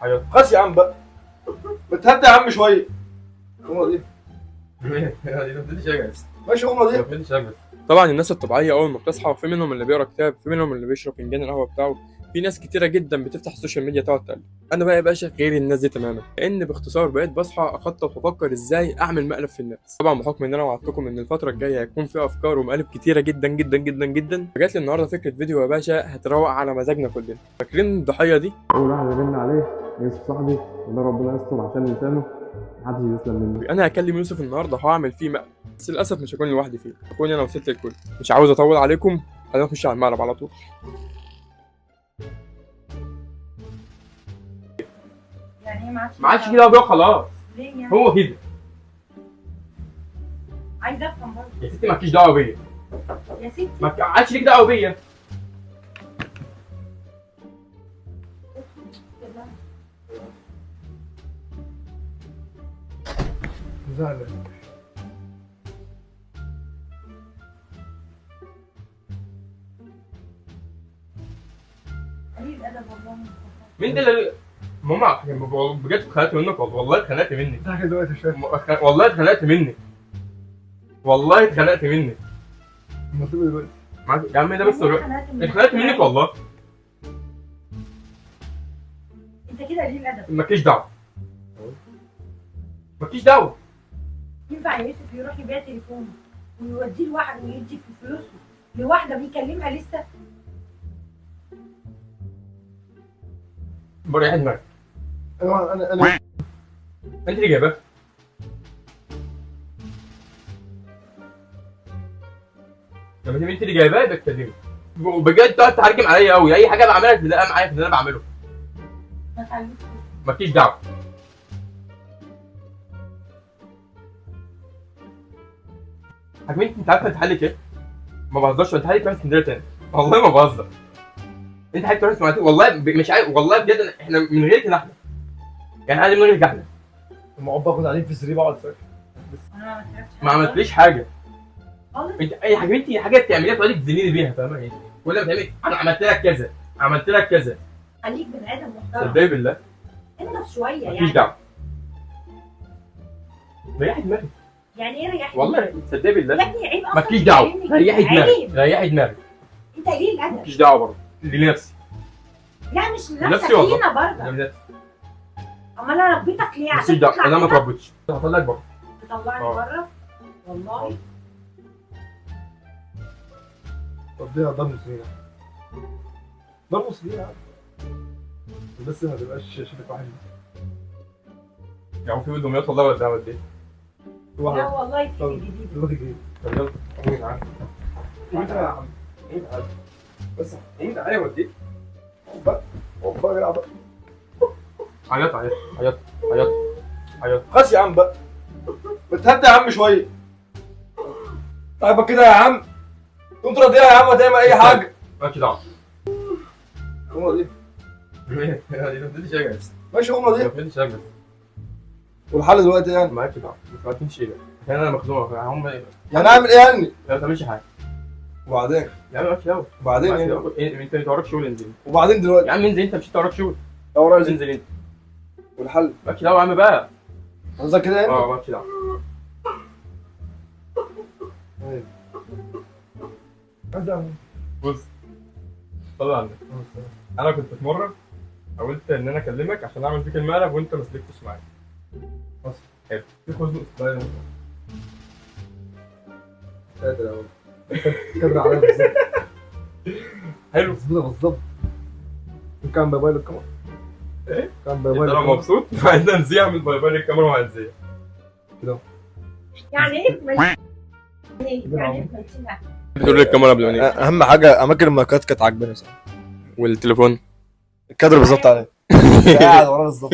ايوه خلاص يا عم بقى، بتهدى يا عم شويه. قومه دي ماشي، قومه دي. طبعا الناس الطبيعيه اول ما بتصحى في منهم اللي بيقرا كتاب، في منهم اللي بيشرب فنجان القهوه بتاعه، في ناس كتيره جدا بتفتح السوشيال ميديا تقعد تقلب. انا بقى يا باشا غير الناس دي تماما، لان باختصار بقيت بصحى اخطط وافكر ازاي اعمل مقلب في الناس. طبعا بحكم ان انا وعدتكم ان الفتره الجايه هيكون في افكار ومقالب كتيره جدا جدا جدا جدا، فجات لي النهارده فكره فيديو يا باشا هتروق على مزاجنا كلنا. فاكرين الضحيه دي؟ اول واحد رن عليه يوسف صاحبي، وده ربنا يستر عشان لسانه محدش يسلم منه. انا هكلم يوسف النهارده وهعمل فيه مقلب، بس للاسف مش هكون لوحدي فيه، هكون انا وست الكل. مش عاوز اطول عليكم، خلينا نخش على المقلب على طول. يعني ايه ما عادش كده بقى خلاص. ليه يعني؟ هو كده عايزه افهم برضه. يا ستي مالكيش دعوه بيا، يا ستي ما عادش ليك دعوه بيا. زعل. قليل الادب والله. مين ده اللي ماما بجد اتخانقت منك، والله اتخانقت منك، ضحك دلوقتي شويه. والله اتخانقت منك، والله اتخانقت منك. المطلوب دلوقتي. يا عم ده بس اتخانقت منك والله. انت كده قليل الادب. مالكيش دعوه، مالكيش دعوه. ينفع يا يوسف يروح يبيع تليفونه ويوديه لواحد ويدي في فلوسه لواحده بيكلمها لسه؟ بريح دماغك. انا انت اللي جايبها. لما تبقى انت اللي جايبها يبقى تكلمني. وبجد تقعد تهرجم عليا قوي، اي حاجه بعملها تلاقيها معايا في اللي انا بعمله. ما تعلمش. مالكيش دعوه. حكمتي انت عارفه انت حلك ايه؟ ما بهزرش، انت حلك تروح اسكندريه تاني، والله ما بهزر. انت حلك تروح اسكندريه والله مش عارف والله بجد، احنا من غيرك احنا يعني عادي من غيرك احنا. لما اقعد باخد عليه في السرير بقعد ساكت. انا ما عملتليش حاجه. خالص. انت اي حاجه حاجه بتعمليها تقعدي تذليني بيها، فاهمه ايه؟ كل ما تعملي انا عملت لك كذا، عملت لك كذا. خليك بني ادم محترم. صدقني بالله انضف شويه مالكيش يعني. دعوه. ريحي دماغك يعني ايه ريحني؟ والله، تصدقي بالله يا ابني عيب اصلا. مالكيش دعوه. تكلمني. ريحي دماغك، عيب. ريحي دماغك. انت قليل الادب. مالكيش دعوه برضه لنفسي. لا مش لنفسي لنفسك، والله. لينا برضه. لنفسي. امال انا ربيتك ليه؟ مالكيش عشان دعوه، تطلع انا ما كده؟ اتربيتش، هطلعك بره. تطلعني بره والله. طب دي ضرب مسلمين. ضرب مسلمين عادي. بس ما تبقاش شبك واحد. يعني في دمياط والله ولا قد ايه؟ لا والله في جديد. دلوقتي جديد. طب يلا قومي معايا. قومي تعالى يا عم، قومي تعالى. بس قومي تعالى وديك. بقى بقى بقى. عيط عيط عيط عيط عيط. خلاص يا عم بقى، بتهدى يا عم شويه. طيب كده يا عم، قوم ترضيها يا عم وتعمل اي حاجه. مالكش دعوه. قومه دي مالكش دعوه. ماشي، قومه دي. مالكش دعوه. والحل دلوقتي يعني مالكش دعوه، ما تمشي ايه عشان انا مخنوق هم. يعني اعمل ايه يعني؟ ما تعملش حاجه. وبعدين يا عم مالكش دعوه. وبعدين مالكش ايه؟ دعوة. انت وراك شغل، انزل. وبعدين دلوقتي يا عم انزل، انت مش وراك شغل. يا ورايا زين. انزل انت. والحل مالكش دعوه يا عم بقى. قصدك كده يعني؟ مالكش دعوه. ايه عايز اعمل بص طلع عنك. انا كنت في مره حاولت ان انا اكلمك عشان اعمل فيك المقلب وانت ما سلكتش معايا. بص حلو، في خزنق صغير قادر اقول كبر عليا بالظبط. حلو. مظبوطه بالظبط. كان موبايل الكاميرا. ايه؟ كان انت موبايل لو مبسوط عايزنا نذيع من باي باي الكاميرا وهنذيع. يعني ايه يعني ايه تمثيلها؟ بتقول لي الكاميرا قبل ما نيجي. اهم حاجه اماكن المايكات كانت عاجباني صح. والتليفون الكادر بالظبط عليا. قاعد ورا بالظبط.